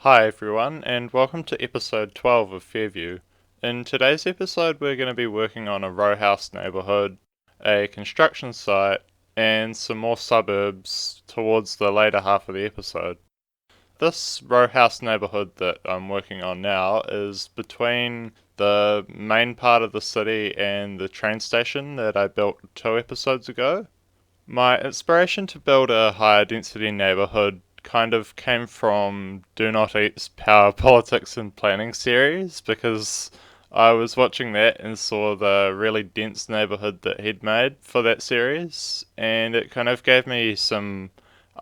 Hi everyone, and welcome to episode 12 of Fairview. In today's episode, we're going to be working on a row house neighbourhood, a construction site, and some more suburbs towards the later half of the episode. This row house neighbourhood that I'm working on now is between the main part of the city and the train station that I built 2 episodes ago. My inspiration to build a higher density neighborhood kind of came from Do Not Eat's Power Politics and Planning series because I was watching that and saw the really dense neighborhood that he'd made for that series, and it kind of gave me some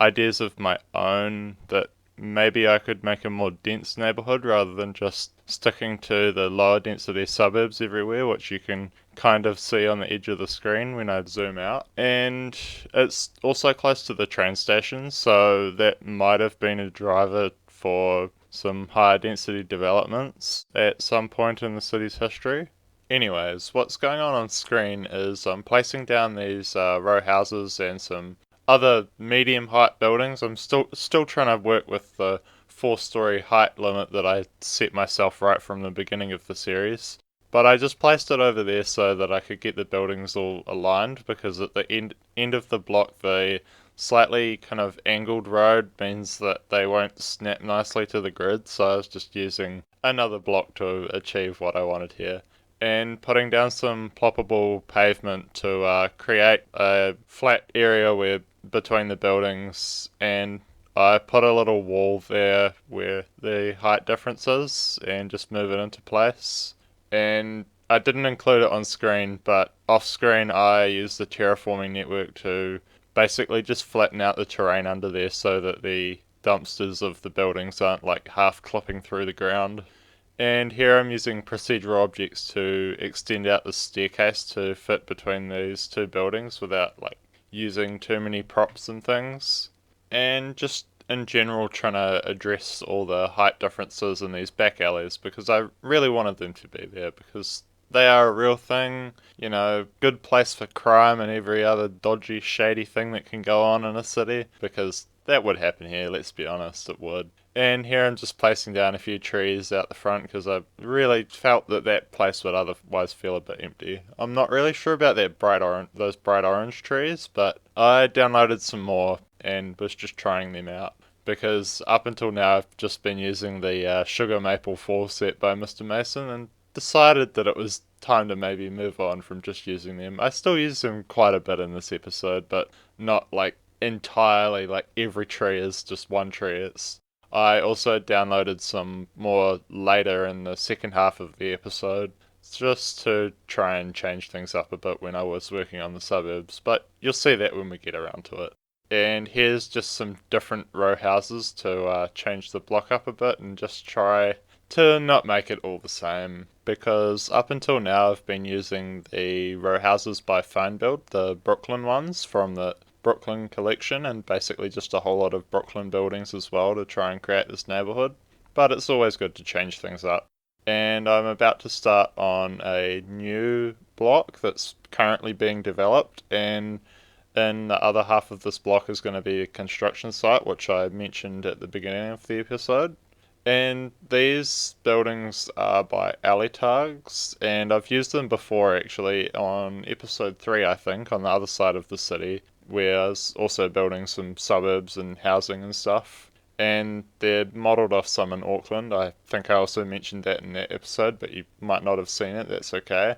ideas of my own that maybe I could make a more dense neighborhood rather than just sticking to the lower density suburbs everywhere, which you can kind of see on the edge of the screen when I zoom out. And it's also close to the train station, so that might have been a driver for some higher density developments at some point in the city's history. Anyways, what's going on screen is I'm placing down these row houses and some other medium height buildings. I'm still trying to work with the 4-story height limit that I set myself right from the beginning of the series. But I just placed it over there so that I could get the buildings all aligned, because at the end of the block the slightly kind of angled road means that they won't snap nicely to the grid, so I was just using another block to achieve what I wanted here, and putting down some ploppable pavement to create a flat area where between the buildings, and I put a little wall there where the height difference is and just move it into place. And I didn't include it on screen, but off screen I used the terraforming network to basically just flatten out the terrain under there so that the dumpsters of the buildings aren't like half clipping through the ground. And here I'm using procedural objects to extend out the staircase to fit between these two buildings without like using too many props and things. And just in general trying to address all the height differences in these back alleys, because I really wanted them to be there because they are a real thing, good place for crime and every other dodgy, shady thing that can go on in a city, because that would happen here, let's be honest, it would. And here I'm just placing down a few trees out the front because I really felt that that place would otherwise feel a bit empty. I'm not really sure about those bright orange trees, but I downloaded some more and was just trying them out, because up until now I've just been using the Sugar Maple 4 set by Mr. Mason, and decided that it was time to maybe move on from just using them. I still use them quite a bit in this episode, but not like entirely, like every tree is just one tree. I also downloaded some more later in the second half of the episode, just to try and change things up a bit when I was working on the suburbs, but you'll see that when we get around to it. And here's just some different row houses to change the block up a bit and just try to not make it all the same, because up until now I've been using the row houses by Fine Build, the Brooklyn ones from the Brooklyn collection, and basically just a whole lot of Brooklyn buildings as well to try and create this neighborhood. But it's always good to change things up. And I'm about to start on a new block that's currently being developed, and in the other half of this block is going to be a construction site, which I mentioned at the beginning of the episode. And these buildings are by Alleytargs, and I've used them before actually on episode 3, I think, on the other side of the city, where I was also building some suburbs and housing and stuff. And they're modelled off some in Auckland. I think I also mentioned that in that episode, but you might not have seen it, that's okay.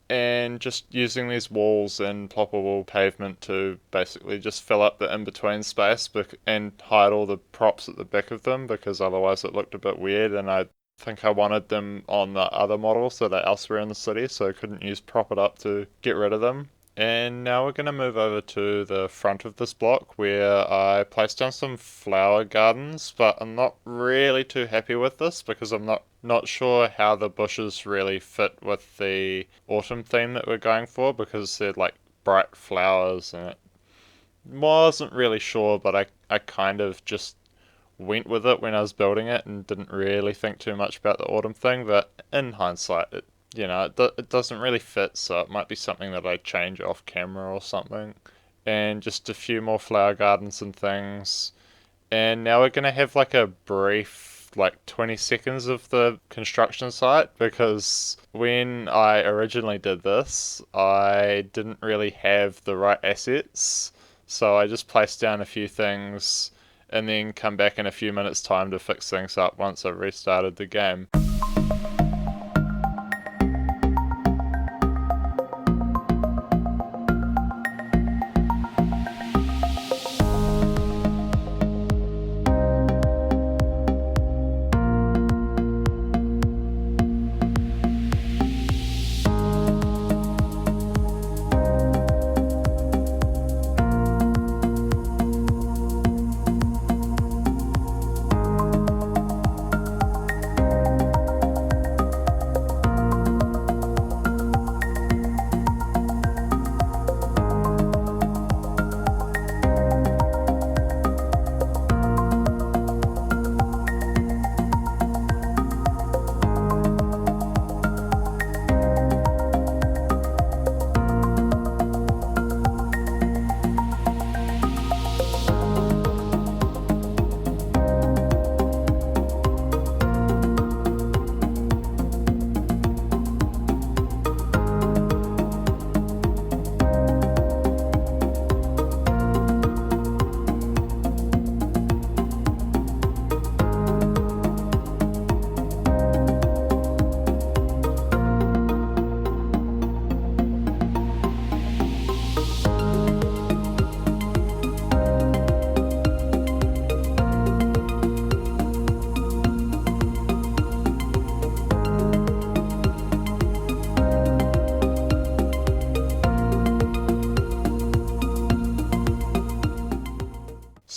And just using these walls and ploppable pavement to basically just fill up the in-between space and hide all the props at the back of them, because otherwise it looked a bit weird, and I think I wanted them on the other models that are elsewhere in the city, so I couldn't use Prop It Up to get rid of them. And now we're going to move over to the front of this block, where I placed down some flower gardens, but I'm not really too happy with this because I'm not sure how the bushes really fit with the autumn theme that we're going for, because they're like bright flowers, and it wasn't really sure, but I kind of just went with it when I was building it and didn't really think too much about the autumn thing. But in hindsight, it doesn't really fit, so it might be something that I change off camera or something. And just a few more flower gardens and things. And now we're going to have like a brief like 20 seconds of the construction site, because when I originally did this, I didn't really have the right assets. So I just placed down a few things and then come back in a few minutes' time to fix things up once I restarted the game.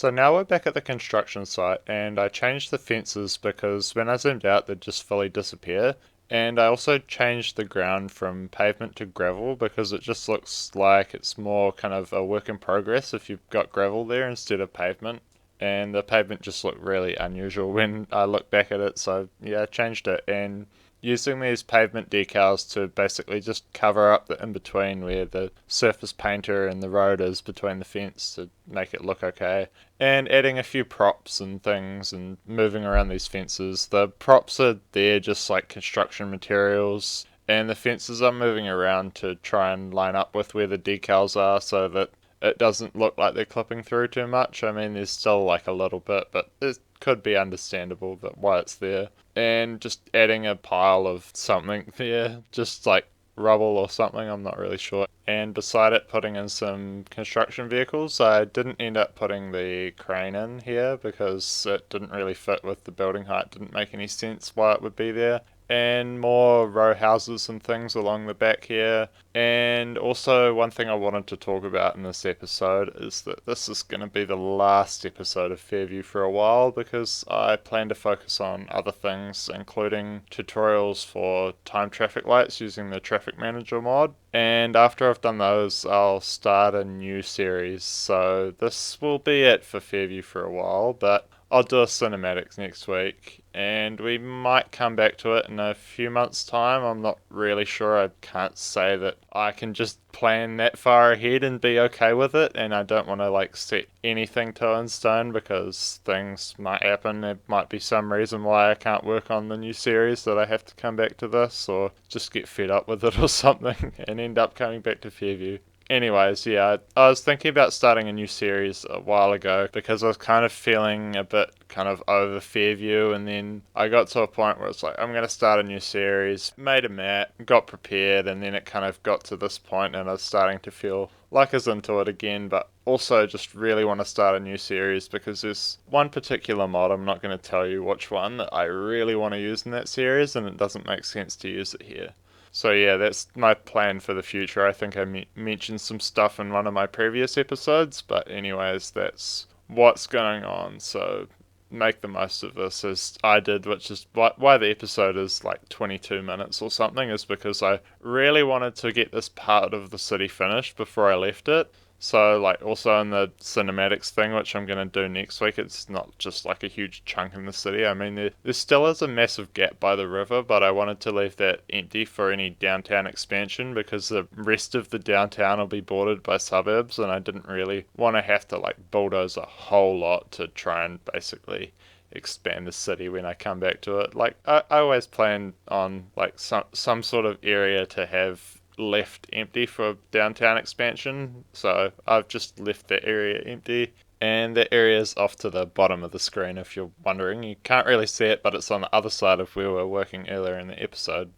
So now we're back at the construction site, and I changed the fences because when I zoomed out they'd just fully disappear. And I also changed the ground from pavement to gravel because it just looks like it's more kind of a work in progress if you've got gravel there instead of pavement. And the pavement just looked really unusual when I look back at it, so yeah, I changed it. And using these pavement decals to basically just cover up the in-between where the surface painter and the road is between the fence to make it look okay. And adding a few props and things and moving around these fences. The props are there just like construction materials, and the fences I'm moving around to try and line up with where the decals are so that it doesn't look like they're clipping through too much. I mean, there's still like a little bit, but it could be understandable that why it's there. And just adding a pile of something there, just like rubble or something, I'm not really sure. And beside it, putting in some construction vehicles. I didn't end up putting the crane in here because it didn't really fit with the building height, didn't make any sense why it would be there. And more row houses and things along the back here. And also, one thing I wanted to talk about in this episode is that this is going to be the last episode of Fairview for a while because I plan to focus on other things, including tutorials for time traffic lights using the Traffic Manager mod. And after I've done those, I'll start a new series. So this will be it for Fairview for a while, but I'll do a cinematics next week, and we might come back to it in a few months' time. I'm not really sure. I can't say that I can just plan that far ahead and be okay with it, and I don't want to like set anything to in stone because things might happen. There might be some reason why I can't work on the new series that I have to come back to this, or just get fed up with it or something and end up coming back to Fairview. Anyways, yeah, I was thinking about starting a new series a while ago because I was kind of feeling a bit kind of over Fairview, and then I got to a point where it's like, I'm going to start a new series, made a map, got prepared, and then it kind of got to this point and I was starting to feel like I was into it again, but also just really want to start a new series because there's one particular mod, I'm not going to tell you which one, that I really want to use in that series, and it doesn't make sense to use it here. So yeah, that's my plan for the future. I think I mentioned some stuff in one of my previous episodes, but anyways, that's what's going on. So make the most of this as I did, which is why the episode is like 22 minutes or something, is because I really wanted to get this part of the city finished before I left it. So like also in the cinematics thing, which I'm going to do next week, it's not just like a huge chunk in the city. I mean, there still is a massive gap by the river, but I wanted to leave that empty for any downtown expansion because the rest of the downtown will be bordered by suburbs, and I didn't really want to have to like bulldoze a whole lot to try and basically expand the city when I come back to it. Like I always plan on like some sort of area to have left empty for downtown expansion, so I've just left that area empty. And that area's off to the bottom of the screen if you're wondering. You can't really see it, but it's on the other side of where we were working earlier in the episode.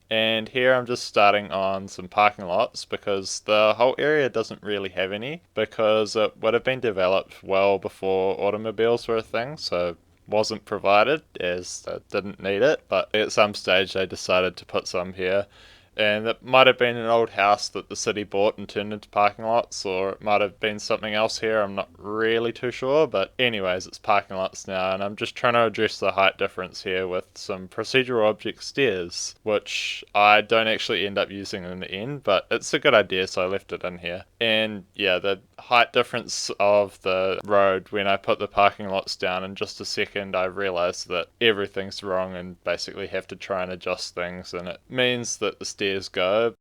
And here I'm just starting on some parking lots because the whole area doesn't really have any, because it would have been developed well before automobiles were a thing, so wasn't provided as they didn't need it, but at some stage they decided to put some here. And it might have been an old house that the city bought and turned into parking lots, or it might have been something else here, I'm not really too sure, but anyways, it's parking lots now, and I'm just trying to address the height difference here with some procedural object stairs, which I don't actually end up using in the end, but it's a good idea, so I left it in here. And yeah, the height difference of the road when I put the parking lots down, in just a second I realised that everything's wrong and basically have to try and adjust things, and it means that the stairs go.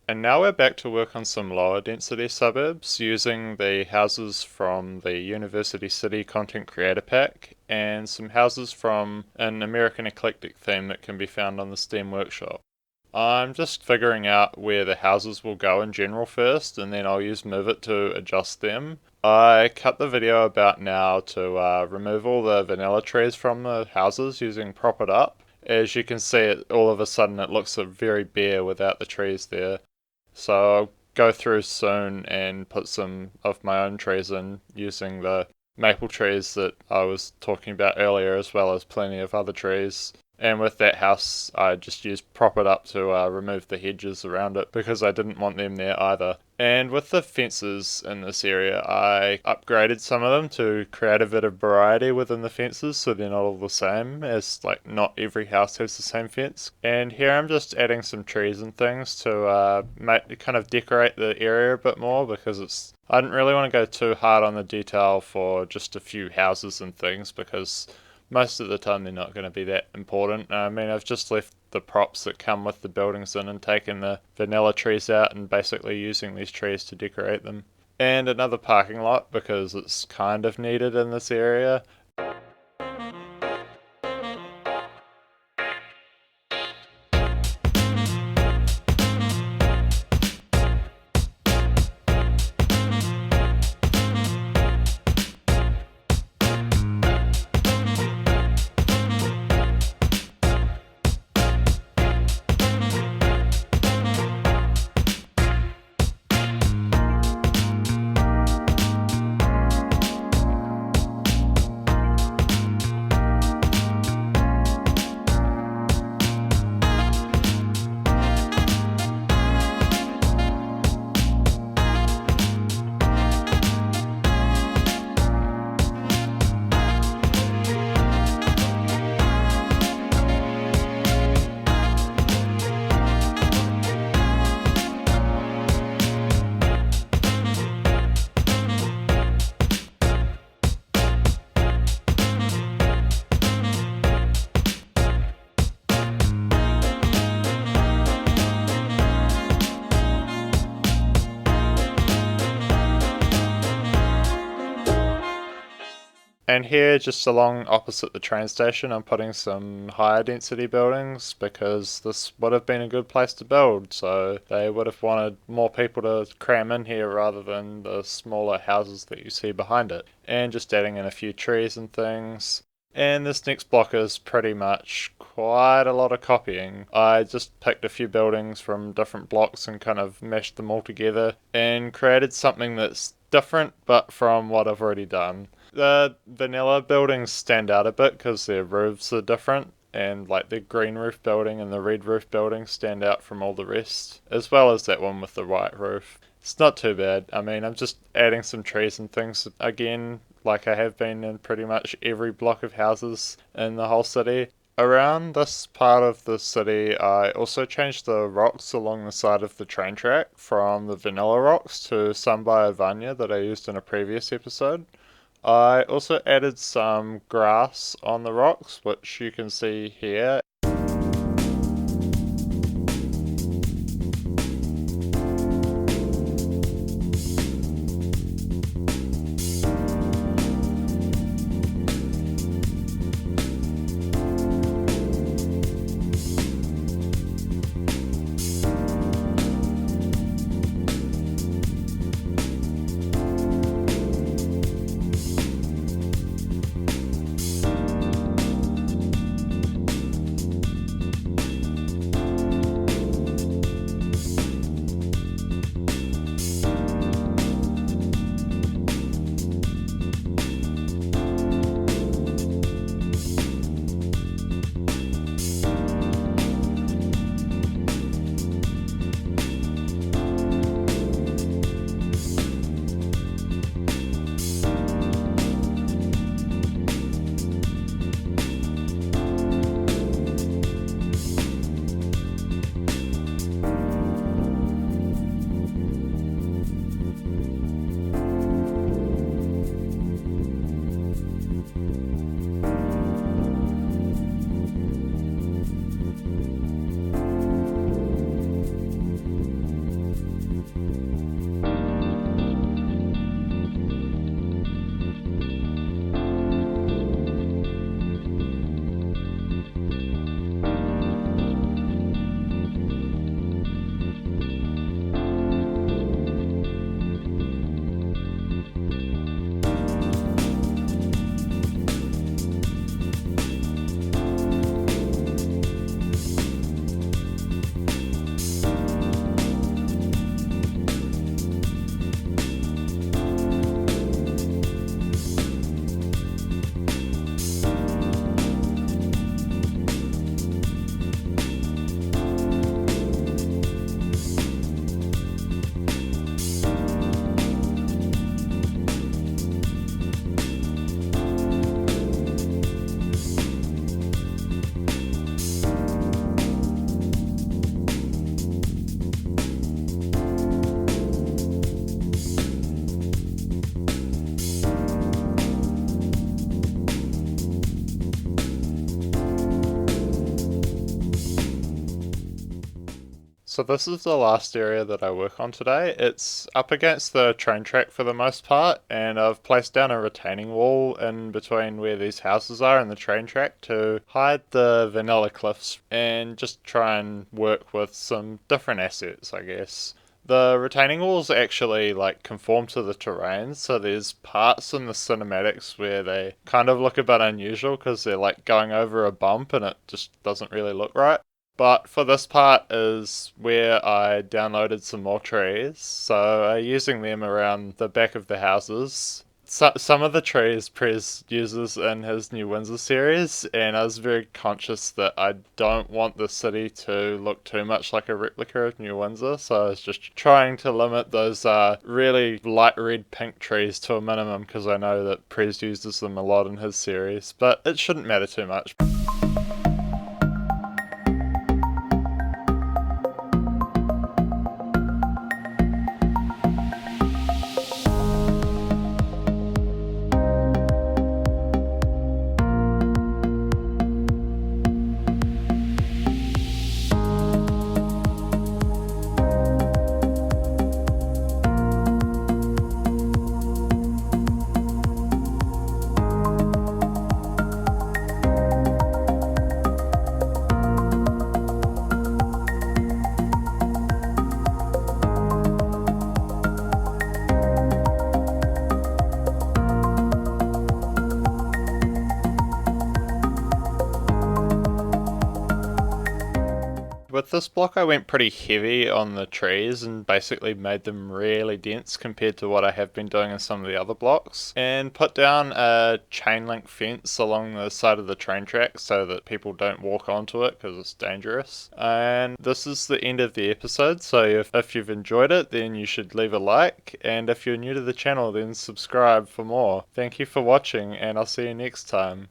And now we're back to work on some lower density suburbs using the houses from the University City Content Creator Pack and some houses from an American eclectic theme that can be found on the Steam Workshop. I'm just figuring out where the houses will go in general first, and then I'll use Move It to adjust them. I cut the video about now to remove all the vanilla trees from the houses using Prop It Up. As you can see, all of a sudden it looks very bare without the trees there. So I'll go through soon and put some of my own trees in using the maple trees that I was talking about earlier, as well as plenty of other trees. And with that house, I just used Prop It Up to remove the hedges around it because I didn't want them there either. And with the fences in this area, I upgraded some of them to create a bit of variety within the fences so they're not all the same, as like not every house has the same fence. And here I'm just adding some trees and things to kind of decorate the area a bit more, because I didn't really want to go too hard on the detail for just a few houses and things, because most of the time they're not going to be that important. I mean, I've just left the props that come with the buildings in and taken the vanilla trees out and basically using these trees to decorate them. And another parking lot because it's kind of needed in this area. And here, just along opposite the train station, I'm putting some higher density buildings because this would have been a good place to build, so they would have wanted more people to cram in here rather than the smaller houses that you see behind it. And just adding in a few trees and things. And this next block is pretty much quite a lot of copying. I just picked a few buildings from different blocks and kind of mashed them all together and created something that's different but from what I've already done. The vanilla buildings stand out a bit because their roofs are different, and like the green roof building and the red roof building stand out from all the rest, as well as that one with the white roof. It's not too bad. I mean, I'm just adding some trees and things again, like I have been in pretty much every block of houses in the whole city. Around this part of the city, I also changed the rocks along the side of the train track from the vanilla rocks to some Vanya that I used in a previous episode. I also added some grass on the rocks, which you can see here. So this is the last area that I work on today. It's up against the train track for the most part, and I've placed down a retaining wall in between where these houses are and the train track to hide the vanilla cliffs and just try and work with some different assets, I guess. The retaining walls actually like conform to the terrain, so there's parts in the cinematics where they kind of look a bit unusual because they're like going over a bump and it just doesn't really look right. But for this part is where I downloaded some more trees, so using them around the back of the houses. Some of the trees Prez uses in his New Windsor series, and I was very conscious that I don't want the city to look too much like a replica of New Windsor, so I was just trying to limit those really light red pink trees to a minimum because I know that Prez uses them a lot in his series, but it shouldn't matter too much. With this block I went pretty heavy on the trees and basically made them really dense compared to what I have been doing in some of the other blocks, and put down a chain link fence along the side of the train track so that people don't walk onto it because it's dangerous. And this is the end of the episode, so if you've enjoyed it then you should leave a like, and if you're new to the channel then subscribe for more. Thank you for watching and I'll see you next time.